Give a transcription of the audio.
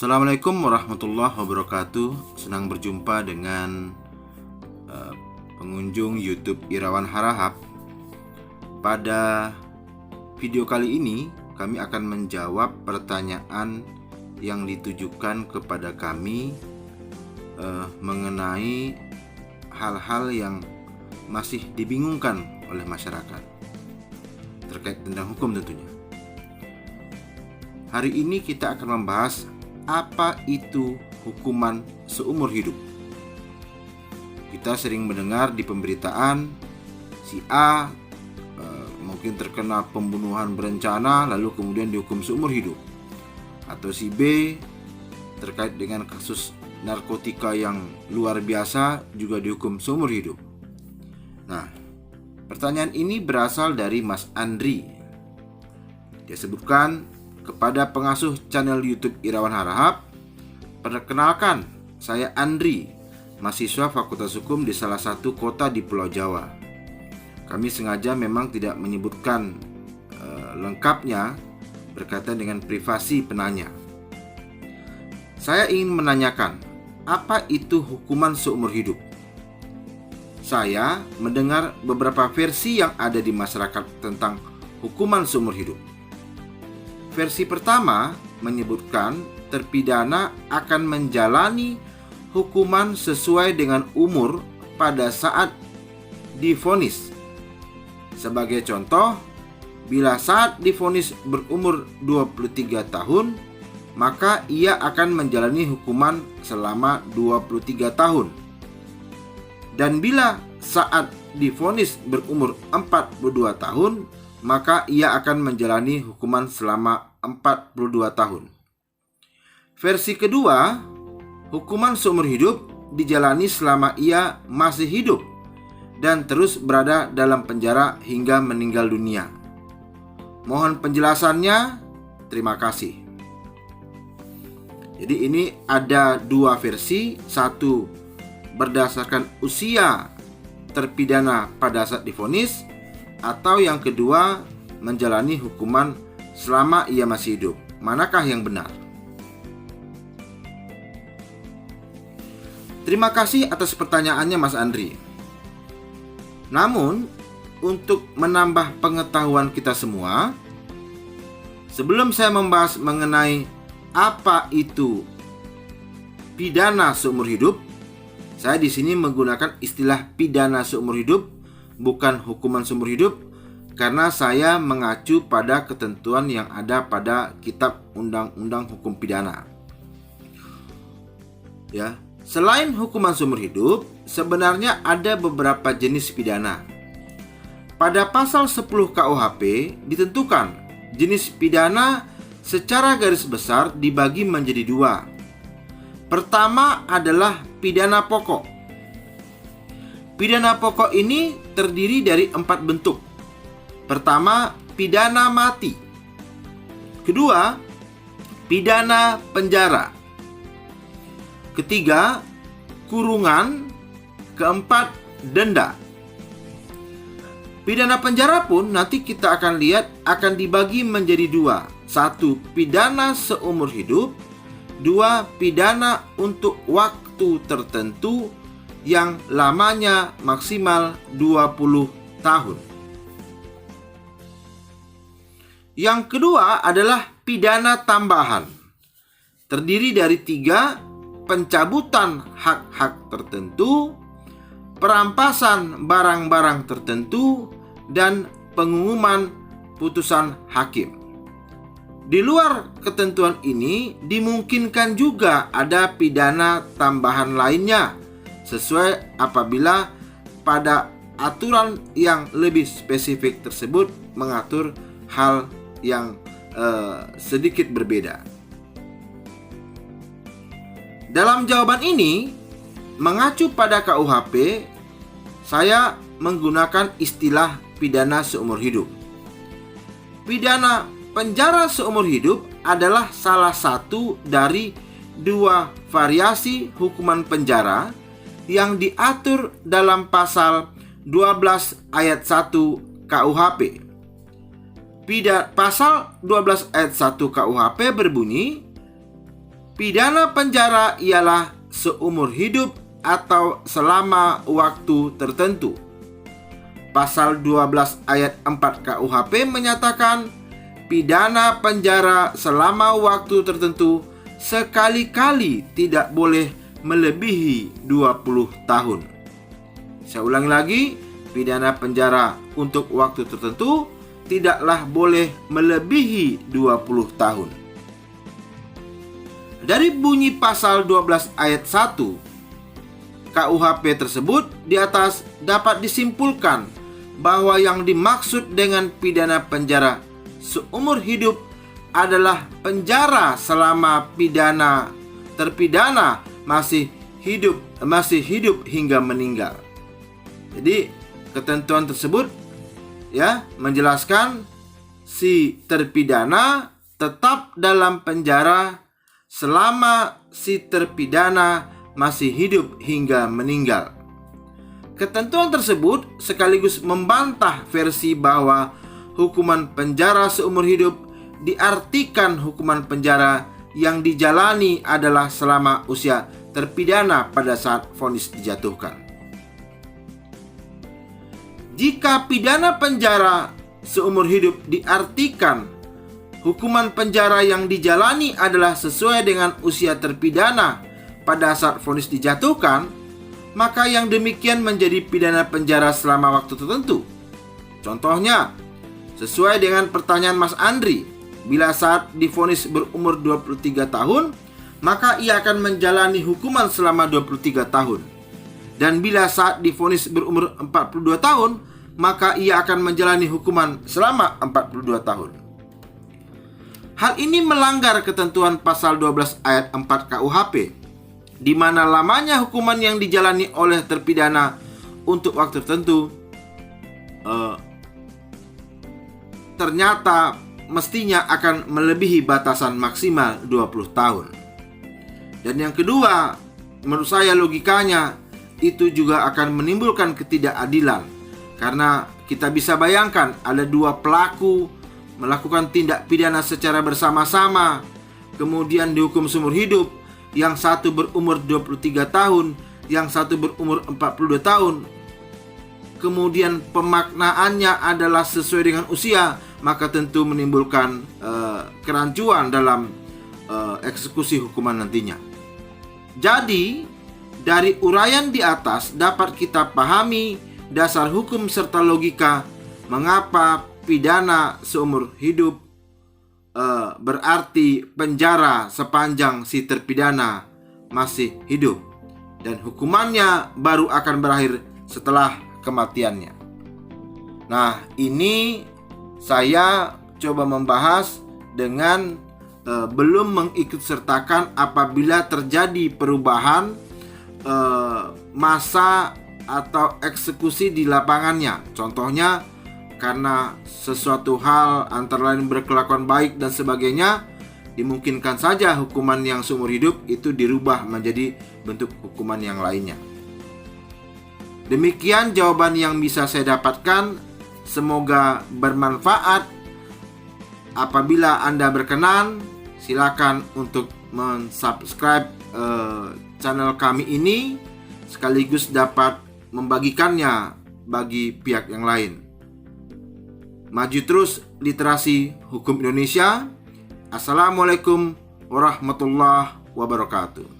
Assalamualaikum warahmatullahi wabarakatuh. Senang berjumpa dengan pengunjung YouTube Irawan Harahap. Pada video kali ini kami akan menjawab pertanyaan yang ditujukan kepada kami mengenai hal-hal yang masih dibingungkan oleh masyarakat terkait tentang hukum tentunya. Hari ini kita akan membahas apa itu hukuman seumur hidup. Kita sering mendengar di pemberitaan si A mungkin terkena pembunuhan berencana lalu kemudian dihukum seumur hidup, atau si B terkait dengan kasus narkotika yang luar biasa juga dihukum seumur hidup. Nah, pertanyaan ini berasal dari Mas Andri. Dia sebutkan, kepada pengasuh channel YouTube Irawan Harahap, perkenalkan, saya Andri, mahasiswa Fakultas Hukum di salah satu kota di Pulau Jawa. Kami sengaja memang tidak menyebutkan lengkapnya berkaitan dengan privasi penanya. Saya ingin menanyakan, apa itu hukuman seumur hidup? Saya mendengar beberapa versi yang ada di masyarakat tentang hukuman seumur hidup. Versi pertama menyebutkan terpidana akan menjalani hukuman sesuai dengan umur pada saat divonis. Sebagai contoh, bila saat divonis berumur 23 tahun, maka ia akan menjalani hukuman selama 23 tahun. Dan bila saat divonis berumur 42 tahun, maka ia akan menjalani hukuman selama 42 tahun. Versi kedua, hukuman seumur hidup dijalani selama ia masih hidup dan terus berada dalam penjara hingga meninggal dunia. Mohon penjelasannya, terima kasih. Jadi ini ada dua versi, satu berdasarkan usia terpidana pada saat divonis, atau yang kedua menjalani hukuman selama ia masih hidup. Manakah yang benar? Terima kasih atas pertanyaannya Mas Andri. Namun, untuk menambah pengetahuan kita semua, sebelum saya membahas mengenai apa itu pidana seumur hidup, saya di sini menggunakan istilah pidana seumur hidup, bukan hukuman seumur hidup, karena saya mengacu pada ketentuan yang ada pada Kitab Undang-Undang Hukum Pidana. Ya, selain hukuman seumur hidup, sebenarnya ada beberapa jenis pidana. Pada pasal 10 KUHP ditentukan jenis pidana secara garis besar dibagi menjadi dua. Pertama adalah pidana pokok. Pidana pokok ini terdiri dari 4 bentuk. Pertama, pidana mati. Kedua, pidana penjara. Ketiga, kurungan. Keempat, denda. Pidana penjara pun nanti kita akan lihat akan dibagi menjadi dua. Satu, pidana seumur hidup. Dua, pidana untuk waktu tertentu yang lamanya maksimal 20 tahun. Yang kedua adalah pidana tambahan. Terdiri dari 3, pencabutan hak-hak tertentu, perampasan barang-barang tertentu, dan pengumuman putusan hakim. Di luar ketentuan ini dimungkinkan juga ada pidana tambahan lainnya, sesuai apabila pada aturan yang lebih spesifik tersebut mengatur hal yang sedikit berbeda. Dalam jawaban ini, mengacu pada KUHP, saya menggunakan istilah pidana seumur hidup. Pidana penjara seumur hidup adalah salah satu dari dua variasi hukuman penjara yang diatur dalam pasal 12 ayat 1 KUHP. Pasal 12 ayat 1 KUHP berbunyi, Pidana penjara ialah seumur hidup atau selama waktu tertentu. Pasal 12 ayat 4 KUHP menyatakan pidana penjara selama waktu tertentu sekali-kali tidak boleh melebihi 20 tahun. Saya ulangi lagi, pidana penjara untuk waktu tertentu tidaklah boleh melebihi 20 tahun. Dari bunyi pasal 12 ayat 1 KUHP tersebut di atas dapat disimpulkan bahwa yang dimaksud dengan pidana penjara seumur hidup adalah penjara selama terpidana masih hidup hingga meninggal. Jadi ketentuan tersebut menjelaskan si terpidana tetap dalam penjara selama si terpidana masih hidup hingga meninggal. Ketentuan tersebut sekaligus membantah versi bahwa hukuman penjara seumur hidup diartikan hukuman penjara yang dijalani adalah selama usia terpidana pada saat vonis dijatuhkan. Jika pidana penjara seumur hidup diartikan hukuman penjara yang dijalani adalah sesuai dengan usia terpidana pada saat vonis dijatuhkan, maka yang demikian menjadi pidana penjara selama waktu tertentu. Contohnya, sesuai dengan pertanyaan Mas Andri, bila saat divonis berumur 23 tahun, maka ia akan menjalani hukuman selama 23 tahun. Dan bila saat divonis berumur 42 tahun, maka ia akan menjalani hukuman selama 42 tahun. Hal ini melanggar ketentuan pasal 12 ayat 4 KUHP, di mana lamanya hukuman yang dijalani oleh terpidana untuk waktu tertentu ternyata mestinya akan melebihi batasan maksimal 20 tahun. Dan yang kedua, menurut saya logikanya itu juga akan menimbulkan ketidakadilan, karena kita bisa bayangkan ada dua pelaku melakukan tindak pidana secara bersama-sama, kemudian dihukum seumur hidup. Yang satu berumur 23 tahun, yang satu berumur 42 tahun. Kemudian pemaknaannya adalah sesuai dengan usia, maka tentu menimbulkan kerancuan dalam eksekusi hukuman nantinya. Jadi, dari uraian di atas dapat kita pahami dasar hukum serta logika mengapa pidana seumur hidup berarti penjara sepanjang si terpidana masih hidup, dan hukumannya baru akan berakhir setelah kematiannya. Nah, ini saya coba membahas dengan belum mengikutsertakan apabila terjadi perubahan masa atau eksekusi di lapangannya. Contohnya, karena sesuatu hal antara lain berkelakuan baik dan sebagainya, dimungkinkan saja hukuman yang seumur hidup itu dirubah menjadi bentuk hukuman yang lainnya. Demikian jawaban yang bisa saya dapatkan. Semoga bermanfaat. Apabila Anda berkenan, silakan untuk mensubscribe channel kami ini, sekaligus dapat membagikannya bagi pihak yang lain. Maju terus literasi hukum Indonesia. Assalamualaikum warahmatullahi wabarakatuh.